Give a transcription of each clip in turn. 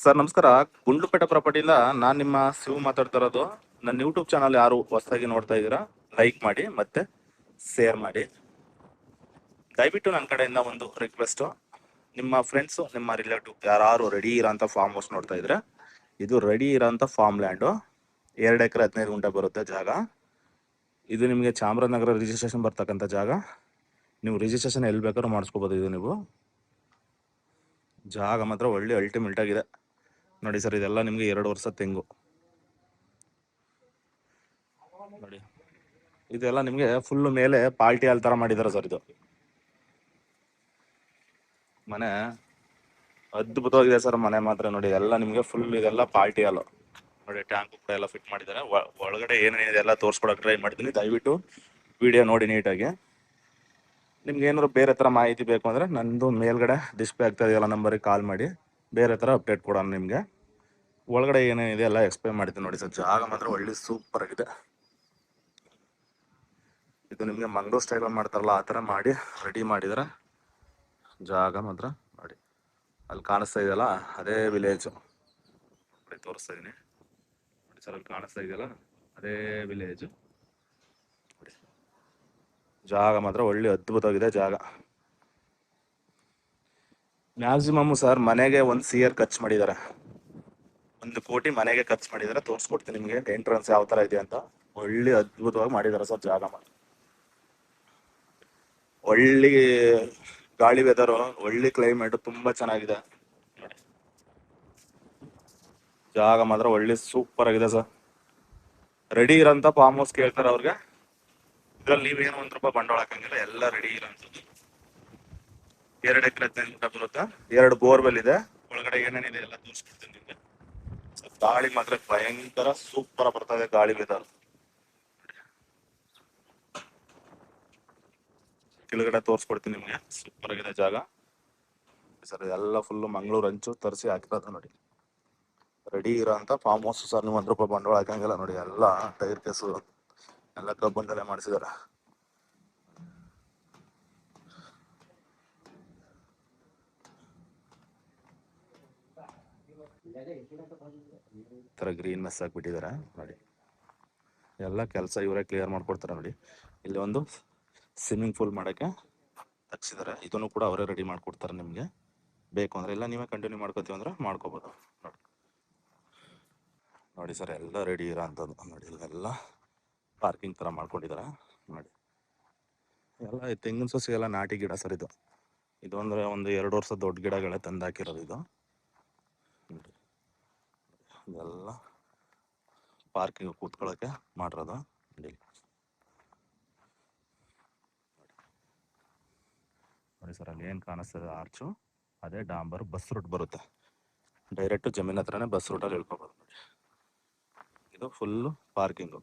Sir ನಮಸ್ಕಾರ. ಗುಂಡ್ಲುಪೇಟೆ ಪ್ರಾಪರ್ಟಿಯಿಂದ ನಾನು ನಿಮ್ಮ ಶಿವ ಮಾತಾಡ್ತಾ ಇರೋದು. ನನ್ನ ಯೂಟ್ಯೂಬ್ ಚಾನಲ್ ಯಾರು ಹೊಸದಾಗಿ ನೋಡ್ತಾ ಇದ್ದೀರಾ, ಲೈಕ್ ಮಾಡಿ ಮತ್ತೆ ಶೇರ್ ಮಾಡಿ. ದಯವಿಟ್ಟು ನನ್ನ ಕಡೆಯಿಂದ ಒಂದು ರಿಕ್ವೆಸ್ಟು, ನಿಮ್ಮ ಫ್ರೆಂಡ್ಸು ನಿಮ್ಮ ರಿಲೇಟಿವ್ ಯಾರು ರೆಡಿ ಇರೋಂಥ ಫಾರ್ಮ್ ಹೌಸ್ ನೋಡ್ತಾ ಇದ್ರೆ, ಇದು ರೆಡಿ ಇರೋಂಥ ಫಾರ್ಮ್ ಲ್ಯಾಂಡು. 2 ಎಕರೆ 15 ಗುಂಟೆ ಬರುತ್ತೆ ಜಾಗ. ಇದು ನಿಮಗೆ ಚಾಮರಾಜನಗರ ರಿಜಿಸ್ಟ್ರೇಷನ್ ಬರ್ತಕ್ಕಂಥ ಜಾಗ. ನೀವು ರಿಜಿಸ್ಟ್ರೇಷನ್ ಎಲ್ಲಿ ಬೇಕಾದ್ರೂ ಮಾಡಿಸ್ಕೋಬೋದು. ಇದು ನೀವು ಜಾಗ ಮಾತ್ರ ಒಳ್ಳೆ ಅಲ್ಟಿಮೇಟ್ ಆಗಿದೆ ನೋಡಿ ಸರ್. ಇದೆಲ್ಲ ನಿಮಗೆ 2 ವರ್ಷ ತೆಂಗು ನೋಡಿ. ಇದೆಲ್ಲ ನಿಮಗೆ ಫುಲ್ ಮೇಲೆ ಪಾರ್ಟಿ ಹಾಲ್ ತರ ಮಾಡಿದಾರೆ ಸರ್. ಇದು ಮನೆ ಅದ್ಭುತವಾಗಿದೆ ಸರ್. ಮನೆ ಮಾತ್ರ ನೋಡಿ, ಎಲ್ಲ ನಿಮಗೆ ಫುಲ್ ಇದೆಲ್ಲ ಪಾರ್ಟಿ ಹಾಲು ನೋಡಿ. ಟ್ಯಾಂಕ್ ಕೂಡ ಎಲ್ಲ ಫಿಟ್ ಮಾಡಿದ್ದಾರೆ. ಒಳಗಡೆ ಏನೇನಿದೆ ಎಲ್ಲ ತೋರಿಸ್ಕೊಡಕ್ಕೆ ಟ್ರೈ ಮಾಡ್ತೀನಿ. ದಯವಿಟ್ಟು ವಿಡಿಯೋ ನೋಡಿ ನೀಟಾಗಿ. ನಿಮ್ಗೆ ಏನಾದ್ರು ಬೇರೆ ಥರ ಮಾಹಿತಿ ಬೇಕು ಅಂದರೆ ನಂದು ಮೇಲ್ಗಡೆ ಡಿಸ್ಪ್ಲೇ ಆಗ್ತಾ ಇದೆಯಲ್ಲ ನಂಬರಿಗೆ ಕಾಲ್ ಮಾಡಿ ಬೇರೆ ಥರ ಅಪ್ಡೇಟ್ ಕೊಡೋಣ ನಿಮಗೆ. ಒಳಗಡೆ ಏನೇನಿದೆ ಎಲ್ಲ ಎಕ್ಸ್ಪ್ಲೇನ್ ಮಾಡ್ತೀನಿ ನೋಡಿ ಸರ್. ಜಾಗ ಮಾತ್ರ ಒಳ್ಳೆ ಸೂಪರ್ ಆಗಿದೆ. ಇದು ನಿಮಗೆ ಮಂಗಳೂರು ಸ್ಟೈಲ್ ಮಾಡ್ತಾರಲ್ಲ ಆ ಥರ ಮಾಡಿ ರೆಡಿ ಮಾಡಿದರೆ ಜಾಗ ಮಾತ್ರ ನೋಡಿ. ಅಲ್ಲಿ ಕಾಣಿಸ್ತಾ ಇದೆಯಲ್ಲ ಅದೇ ವಿಲೇಜು ನೋಡಿ, ತೋರಿಸ್ತಾ ಇದ್ದೀನಿ ನೋಡಿ ಸರ್. ಅಲ್ಲಿ ಕಾಣಿಸ್ತಾ ಇದೆಯಲ್ಲ ಅದೇ ವಿಲೇಜು ನೋಡಿ. ಜಾಗ ಮಾತ್ರ ಒಳ್ಳೆ ಅದ್ಭುತವಾಗಿದೆ ಜಾಗ. ಮ್ಯಾಕ್ಸಿಮಮ್ ಸರ್ ಮನೆಗೆ 1 CR ಖರ್ಚು ಮಾಡಿದ್ದಾರೆ. 1 ಕೋಟಿ ಮನೆಗೆ ಖರ್ಚು ಮಾಡಿದ್ದಾರೆ. ತೋರಿಸ್ಕೊಡ್ತೀನಿ ನಿಮಗೆ ಎಂಟ್ರೆನ್ಸ್ ಯಾವ ಥರ ಇದೆ ಅಂತ. ಒಳ್ಳೆ ಅದ್ಭುತವಾಗಿ ಮಾಡಿದ್ದಾರೆ ಸರ್. ಜಾಗ ಮಾತ್ರ ಒಳ್ಳೆ ಗಾಳಿ ವೆದರು, ಒಳ್ಳೆ ಕ್ಲೈಮೇಟ್, ತುಂಬಾ ಚೆನ್ನಾಗಿದೆ. ಜಾಗ ಮಾತ್ರ ಒಳ್ಳೆ ಸೂಪರ್ ಆಗಿದೆ ಸರ್. ರೆಡಿ ಇರೋಂಥ ಫಾರ್ಮ್ ಹೌಸ್ ಕೇಳ್ತಾರೆ ಅವ್ರಿಗೆ. ಇದ್ರಲ್ಲಿ ನೀವೇನು 1 ರೂಪಾಯಿ ಬಂಡವಾಳ ಹಾಕಂಗಿಲ್ಲ, ಎಲ್ಲ ರೆಡಿ ಇರೋಂಥದ್ದು. 2 ಎಕರೆ 15 ಗುಂಟೆ ಬರುತ್ತೆ. 2 ಬೋರ್ವೆಲ್ ಇದೆ. ಒಳಗಡೆ ಏನೇನಿದೆ ಎಲ್ಲ ತೋರಿಸ್ಕೊಡ್ತೀನಿ ನಿಮಗೆ. ಗಾಳಿ ಮಾತ್ರ ಭಯಂಕರ ಸೂಪರ್ ಬರ್ತಾ ಇದೆ ಗಾಳಿ ವೆದರ್. ಕೆಳಗಡೆ ತೋರಿಸ್ಕೊಡ್ತೀನಿ ನಿಮಗೆ. ಸೂಪರ್ ಆಗಿದೆ ಜಾಗ ಸರ್. ಎಲ್ಲ ಫುಲ್ ಮಂಗಳೂರು ಹಂಚು ತರಿಸಿ ಹಾಕಿರೋದು ನೋಡಿ. ರೆಡಿ ಇರೋಂಥ ಫಾರ್ಮ್ ಹೌಸ್ ಸರ್. ನೀವು 1 ರೂಪಾಯಿ ಬಂಡವಾಳ ಹಾಕಂಗಿಲ್ಲ ನೋಡಿ. ಎಲ್ಲ ಟೈರ್ ಕೇಸು ಎಲ್ಲ ಕಬ್ಬಂದಲ್ಲೇ ಮಾಡಿಸಿದ್ದಾರೆ. ಥರ ಗ್ರೀನ್ ಮೆಸ್ ಹಾಕ್ಬಿಟ್ಟಿದ್ದಾರೆ ನೋಡಿ. ಎಲ್ಲ ಕೆಲಸ ಇವರೇ ಕ್ಲಿಯರ್ ಮಾಡ್ಕೊಡ್ತಾರೆ ನೋಡಿ. ಇಲ್ಲಿ ಒಂದು ಸ್ವಿಮ್ಮಿಂಗ್ ಪೂಲ್ ಮಾಡೋಕ್ಕೆ ತಗ್ಸಿದ್ದಾರೆ. ಇದನ್ನು ಕೂಡ ಅವರೇ ರೆಡಿ ಮಾಡ್ಕೊಡ್ತಾರೆ. ನಿಮಗೆ ಬೇಕು ಅಂದರೆ ಎಲ್ಲ ನೀವೇ ಕಂಟಿನ್ಯೂ ಮಾಡ್ಕೋತೀವಿ ಅಂದರೆ ಮಾಡ್ಕೋಬೋದು ನೋಡಿ. ನೋಡಿ ಸರ್, ಎಲ್ಲ ರೆಡಿ ಇರೋ ಅಂಥದ್ದು ನೋಡಿ. ಇಲ್ಲೆಲ್ಲ ಪಾರ್ಕಿಂಗ್ ಥರ ಮಾಡ್ಕೊಂಡಿದ್ದಾರೆ ನೋಡಿ. ಎಲ್ಲ ತೆಂಗಿನ ಸಸಿ ಎಲ್ಲ ನಾಟಿ ಗಿಡ ಸರ್. ಇದು ಅಂದರೆ ಒಂದು 2 ವರ್ಷ ದೊಡ್ಡ ಗಿಡಗಳೇ ತಂದು ಹಾಕಿರೋದು ಇದು ನೋಡಿ. ಇದೆಲ್ಲ ಪಾರ್ಕಿಂಗ್ ಕೂತ್ಕೊಳ್ಳೋಕೆ ಮಾಡಿರೋದು ನೋಡಿ. ನೋಡಿ ಸರ್, ಅಲ್ಲಿ ಏನು ಕಾಣಿಸ್ತದೆ ಆರ್ಚು, ಅದೇ ಡಾಂಬರ್ ಬಸ್ ರೂಟ್ ಬರುತ್ತೆ. ಡೈರೆಕ್ಟು ಜಮೀನ್ ಹತ್ರನೇ ಬಸ್ ರೂಟಲ್ಲಿ ಇಳ್ಕೊಬೋದು ನೋಡಿ. ಇದು ಫುಲ್ಲು ಪಾರ್ಕಿಂಗು.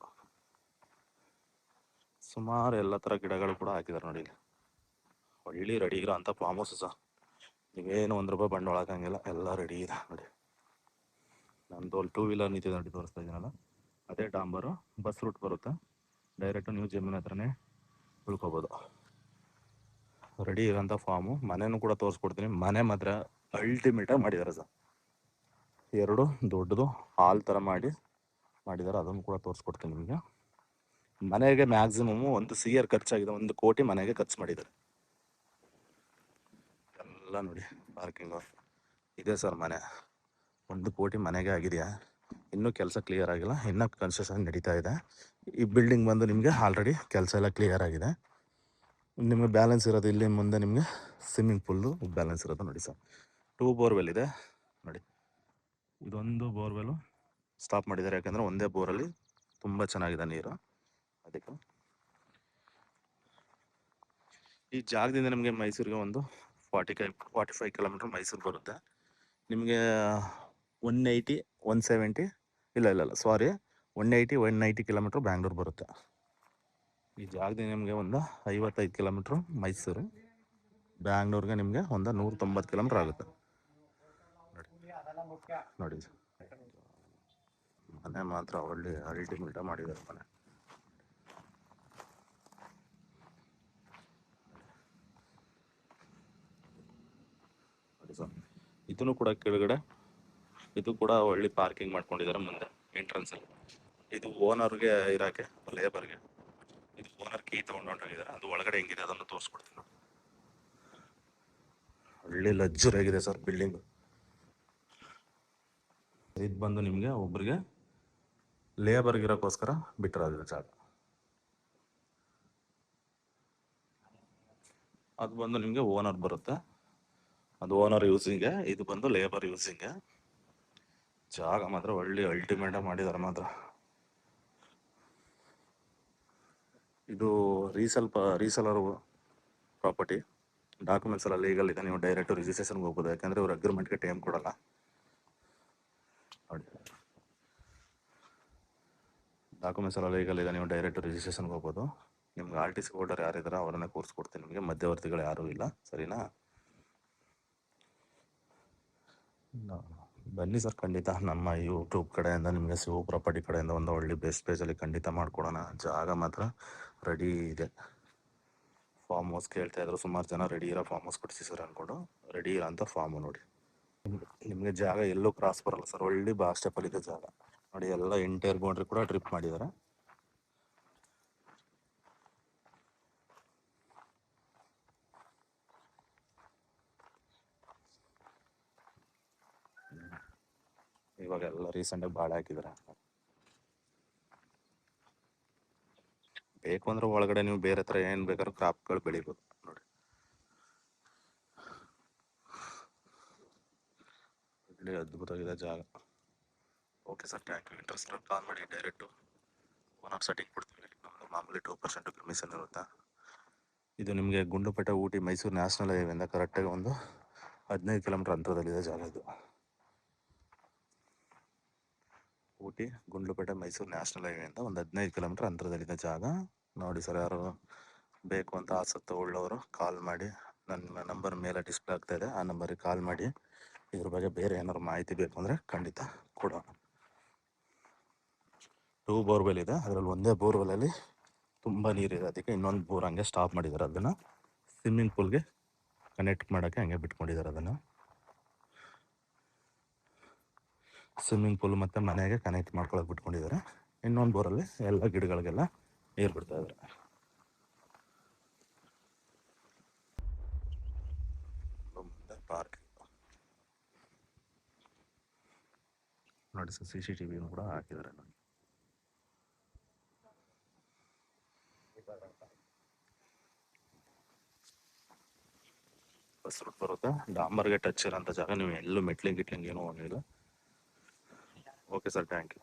ಸುಮಾರು ಎಲ್ಲ ಥರ ಗಿಡಗಳು ಕೂಡ ಹಾಕಿದ್ದಾರೆ ನೋಡಿ. ಒಳ್ಳೆ ರೆಡಿ ಇರೋ ಅಂಥ ಫಾರ್ಮ್ ಹೌಸ್ ಸರ್. ನೀವೇನು 1 ರೂಪಾಯಿ ಬಂಡವಾಳ ಹಾಕಂಗಿಲ್ಲ, ಎಲ್ಲ ರೆಡಿ ಇದೆ ನೋಡಿ. ನಮ್ಮದು ಅಲ್ಲಿ 2 ವೀಲರ್ ನಿಂತಿದೆ ನೋಡಿ, ತೋರಿಸ್ತಾ ಇದ್ದೀನಲ್ಲ ಅದೇ ಡಾಂಬರು. ಬಸ್ ರೂಟ್ ಬರುತ್ತೆ. ಡೈರೆಕ್ಟು ನೀವು ಜಮೀನ್ ಹತ್ರನೇ ಉಳ್ಕೊಬೋದು. ರೆಡಿ ಇರೋಂಥ ಫಾರ್ಮು. ಮನೆಯೂ ಕೂಡ ತೋರಿಸ್ಕೊಡ್ತೀನಿ. ಮನೆ ಮಾತ್ರ ಅಲ್ಟಿಮೇಟಾಗಿ ಮಾಡಿದ್ದಾರೆ ಸರ್. 2 ದೊಡ್ಡದು ಹಾಲ್ ಥರ ಮಾಡಿದ್ದಾರೆ. ಅದನ್ನು ಕೂಡ ತೋರಿಸ್ಕೊಡ್ತೀನಿ ನಿಮಗೆ. ಮನೆಗೆ ಮ್ಯಾಕ್ಸಿಮಮ್ 1 CR ಖರ್ಚಾಗಿದೆ. 1 ಕೋಟಿ ಮನೆಗೆ ಖರ್ಚು ಮಾಡಿದ್ದಾರೆ. ಎಲ್ಲ ನೋಡಿ ಪಾರ್ಕಿಂಗು ಇದೆ ಸರ್. ಮನೆ 1 ಕೋಟಿ ಮನೆಗೆ ಆಗಿದೆಯಾ? ಇನ್ನೂ ಕೆಲಸ ಕ್ಲಿಯರ್ ಆಗಿಲ್ಲ, ಇನ್ನೂ ಕನ್ಸ್ಟ್ರಕ್ಷನ್ ನಡೀತಾ ಇದೆ. ಈ ಬಿಲ್ಡಿಂಗ್ ಬಂದು ನಿಮಗೆ ಆಲ್ರೆಡಿ ಕೆಲಸ ಎಲ್ಲ ಕ್ಲಿಯರ್ ಆಗಿದೆ. ನಿಮಗೆ ಬ್ಯಾಲೆನ್ಸ್ ಇರೋದು ಇಲ್ಲಿ ಮುಂದೆ ನಿಮಗೆ ಸ್ವಿಮ್ಮಿಂಗ್ ಪೂಲು ಬ್ಯಾಲೆನ್ಸ್ ಇರೋದು ನೋಡಿ ಸರ್. 2 ಬೋರ್ವೆಲ್ ಇದೆ ನೋಡಿ. ಇದೊಂದು ಬೋರ್ವೆಲ್ಲು ಸ್ಟಾಪ್ ಮಾಡಿದ್ದಾರೆ, ಯಾಕಂದರೆ ಒಂದೇ ಬೋರಲ್ಲಿ ತುಂಬ ಚೆನ್ನಾಗಿದೆ ನೀರು. ಅದಕ್ಕೆ ಈ ಜಾಗದಿಂದ ನಿಮಗೆ ಮೈಸೂರಿಗೆ ಒಂದು 45 ಕಿಲೋಮೀಟ್ರ್ ಮೈಸೂರು ಬರುತ್ತೆ. ನಿಮಗೆ 180 170 ಇಲ್ಲ ಸಾರಿ 180 ಕಿಲೋಮೀಟ್ರ್ ಬ್ಯಾಂಗ್ಳೂರು ಬರುತ್ತೆ. ಈ ಜಾಗದಿಂದ ನಿಮಗೆ ಒಂದು 55 ಕಿಲೋಮೀಟ್ರು ಮೈಸೂರು. ಬ್ಯಾಂಗ್ಳೂರಿಗೆ ನಿಮಗೆ ಒಂದು 190 ಕಿಲೋಮೀಟ್ರ್ ಆಗುತ್ತೆ ನೋಡಿ. ಮನೆ ಮಾತ್ರ ಒಳ್ಳೆ ಅಲ್ಟಿಮೇಟ್ ಮಾಡಿದ್ದಾರೆ ಮನೆ. ನೋಡಿ ಸರ್, ಇದನ್ನು ಕೂಡ ಕೆಳಗಡೆ ಇದು ಕೂಡ ಒಳ್ಳೆ ಪಾರ್ಕಿಂಗ್ ಮಾಡ್ಕೊಂಡಿದ್ದಾರೆ ಮುಂದೆ ಎಂಟ್ರೆನ್ಸ್ ಅಲ್ಲಿ. ಇದು ಓನರ್ಗೆ ಇರಾಕೆ ಲೇಬರ್ಗೆ. ಇದು ಓನರ್ ಕೀ ತೊಗೊಂಡೋಗಿದ್ದಾರೆ. ಅದು ಒಳಗಡೆ ಹೆಂಗಿದೆ ಅದನ್ನು ತೋರಿಸ್ಕೊಡ್ತೀನಿ. ಒಳ್ಳೆ ಲಕ್ಸುರಿ ಆಗಿದೆ ಸರ್ ಬಿಲ್ಡಿಂಗ್. ಇದು ಬಂದು ನಿಮಗೆ ಒಬ್ರಿಗೆ ಲೇಬರ್ಗೆ ಇರೋಕ್ಕೋಸ್ಕರ ಬಿಟ್ಟಿರೋದು ಜಾಗ. ಅದು ಬಂದು ನಿಮಗೆ ಓನರ್ ಬರುತ್ತೆ. ಅದು ಓನರ್ ಯೂಸಿಂಗೆ, ಇದು ಬಂದು ಲೇಬರ್ ಯೂಸಿಂಗೆ. ಜಾಗ ಮಾತ್ರ ಒಳ್ಳೆ ಅಲ್ಟಿಮೇಟ್ ಮಾಡಿದ್ದಾರೆ ಮಾತ್ರ. ಇದು ರೀಸೆಲರ್ ಪ್ರಾಪರ್ಟಿ. ಡಾಕ್ಯುಮೆಂಟ್ಸ್ ಎಲ್ಲ ಲೀಗಲ್ ಇದೆ. ನೀವು ಡೈರೆಕ್ಟ್ ರಿಜಿಸ್ಟ್ರೇಷನ್ಗೆ ಹೋಗ್ಬೋದು. ಯಾಕಂದರೆ ಇವ್ರು ಅಗ್ರಿಮೆಂಟ್ಗೆ ಟೈಮ್ ಕೊಡಲ್ಲ ನೋಡಿ. ಡಾಕ್ಯುಮೆಂಟ್ಸ್ ಎಲ್ಲ ಲೀಗಲ್ ಇದೆ. ನೀವು ಡೈರೆಕ್ಟ್ ರಿಜಿಸ್ಟ್ರೇಷನ್ಗೆ ಹೋಗ್ಬೋದು. ನಿಮ್ಗೆ RTC ಹೋಲ್ಡರ್ ಯಾರಿದ್ದಾರೆ ಅವರನ್ನೇ ಕೂರಿಸ್ಕೊಡ್ತೀನಿ. ನಿಮಗೆ ಮಧ್ಯವರ್ತಿಗಳು ಯಾರೂ ಇಲ್ಲ, ಸರಿನಾ? ಬನ್ನಿ ಸರ್, ಖಂಡಿತ ನಮ್ಮ ಯೂಟ್ಯೂಬ್ ಕಡೆಯಿಂದ ನಿಮಗೆ ಶಿವ ಪ್ರಾಪರ್ಟಿ ಕಡೆಯಿಂದ ಒಂದು ಒಳ್ಳೆ ಬೆಸ್ಟ್ ಪೇಜಲ್ಲಿ ಖಂಡಿತ ಮಾಡ್ಕೊಡೋಣ. ಜಾಗ ಮಾತ್ರ ರೆಡಿ ಇದೆ. ಫಾರ್ಮ್ ಹೌಸ್ ಕೇಳ್ತಾ ಇದ್ರು ಸುಮಾರು ಜನ. ರೆಡಿ ಇರೋ ಫಾರ್ಮ್ ಹೌಸ್ ಕೊಡಿಸಿ ಸರ್ ಅಂದ್ಕೊಂಡು. ರೆಡಿ ಇರೋ ಅಂಥ ಫಾರ್ಮು ನೋಡಿ. ನಿಮಗೆ ಜಾಗ ಎಲ್ಲೂ ಕ್ರಾಸ್ ಬರಲ್ಲ ಸರ್. ಒಳ್ಳೆ ಬಾಸ್ ಸ್ಟೆಪ್ಪಲ್ಲಿ ಇದೆ ಜಾಗ ನೋಡಿ. ಎಲ್ಲ ಎಂಟೈರ್ ಬೌಂಡ್ರಿ ಕೂಡ ಡ್ರಿಪ್ ಮಾಡಿದ್ದಾರೆ. ಇವಾಗ ಎಲ್ಲ ರೀಸೆಂಟಾಗಿ ಬಾಳೆ ಹಾಕಿದ್ದಾರೆ. ಬೇಕು ಅಂದ್ರೆ ಒಳಗಡೆ ನೀವು ಬೇರೆ ಥರ ಏನು ಬೇಕಾದ್ರೂ ಕ್ರಾಪ್ಗಳು ಬೆಳಿಬೋದು ನೋಡಿ. ಒಳ್ಳೆ ಅದ್ಭುತವಾಗಿದೆ ಜಾಗ. Okay sir, thank you. Interest call ಮಾಡಿ ಡೈರೆಕ್ಟು ಓನರ್ ಸೆಟ್ಟಿಂಗ್ ಕೊಡ್ತೀವಿ. ನಮ್ಮದು ಮಾಮೂಲಿ 2% ಕಮಿಷನ್ ಇರುತ್ತೆ. ಇದು ನಿಮಗೆ ಗುಂಡ್ಲುಪೇಟೆ ಊಟಿ ಮೈಸೂರು ನ್ಯಾಷನಲ್ ಹೈವೇಯಿಂದ ಕರೆಕ್ಟಾಗಿ ಒಂದು 15 ಕಿಲೋಮೀಟರ್ ಅಂತರದಲ್ಲಿದೆ ಜಾಗ. ಇದು ಊಟಿ ಗುಂಡ್ಲುಪೇಟೆ ಮೈಸೂರು ನ್ಯಾಷನಲ್ ಹೈವೇಯಿಂದ ಒಂದು 15 ಕಿಲೋಮೀಟರ್ ಅಂತರದಲ್ಲಿದೆ ಜಾಗ ನೋಡಿ ಸರ್. ಯಾರು ಬೇಕು ಅಂತ ಆಸಕ್ತಿ ಉಳ್ಳವರು ಕಾಲ್ ಮಾಡಿ. ನನ್ನ ನಂಬರ್ ಮೇಲೆ ಡಿಸ್ಪ್ಲೇ ಆಗ್ತಾಯಿದೆ, ಆ ನಂಬರಿಗೆ ಕಾಲ್ ಮಾಡಿ. ಇದ್ರ ಬಗ್ಗೆ ಬೇರೆ ಏನಾದ್ರು ಮಾಹಿತಿ ಬೇಕು ಅಂದರೆ ಖಂಡಿತ ಕೊಡೋಣ. 2 ಬೋರ್ವೆಲ್ ಇದೆ. ಅದರಲ್ಲಿ ಒಂದೇ ಬೋರ್ವೆಲಲ್ಲಿ ತುಂಬ ನೀರಿದೆ. ಅದಕ್ಕೆ ಇನ್ನೊಂದು ಬೋರ್ ಹಂಗೆ ಸ್ಟಾಪ್ ಮಾಡಿದ್ದಾರೆ. ಅದನ್ನು ಸ್ವಿಮ್ಮಿಂಗ್ ಪೂಲ್ಗೆ ಕನೆಕ್ಟ್ ಮಾಡೋಕ್ಕೆ ಹಂಗೆ ಬಿಟ್ಕೊಂಡಿದ್ದಾರೆ. ಅದನ್ನು ಸ್ವಿಮ್ಮಿಂಗ್ ಪೂಲ್ ಮತ್ತು ಮನೆಗೆ ಕನೆಕ್ಟ್ ಮಾಡ್ಕೊಳಕ್ಕೆ ಬಿಟ್ಕೊಂಡಿದ್ದಾರೆ. ಇನ್ನೊಂದು ಬೋರಲ್ಲಿ ಎಲ್ಲ ಗಿಡಗಳಿಗೆಲ್ಲ ನೀರು ಬಿಡ್ತಾ ಇದ್ದಾರೆ. ಮುಂದೆ ಪಾರ್ಕ್ ನೋಡಿ ಸರ್. CCTV ಕೂಡ ಹಾಕಿದ್ದಾರೆ ನೋಡಿ. ಬಸ್ ರೂಟ್ ಬರುತ್ತೆ. ಡಾಂಬರ್ಗೆ ಟಚ್ ಇರೋಂಥ ಜಾಗ. ನೀವು ಎಲ್ಲೂ ಗಿಟ್ಲಿಂಗ್ ಏನೂ ಏನಿಲ್ಲ. Okay sir, thank you.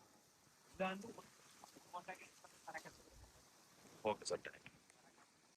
Okay sir, thank you.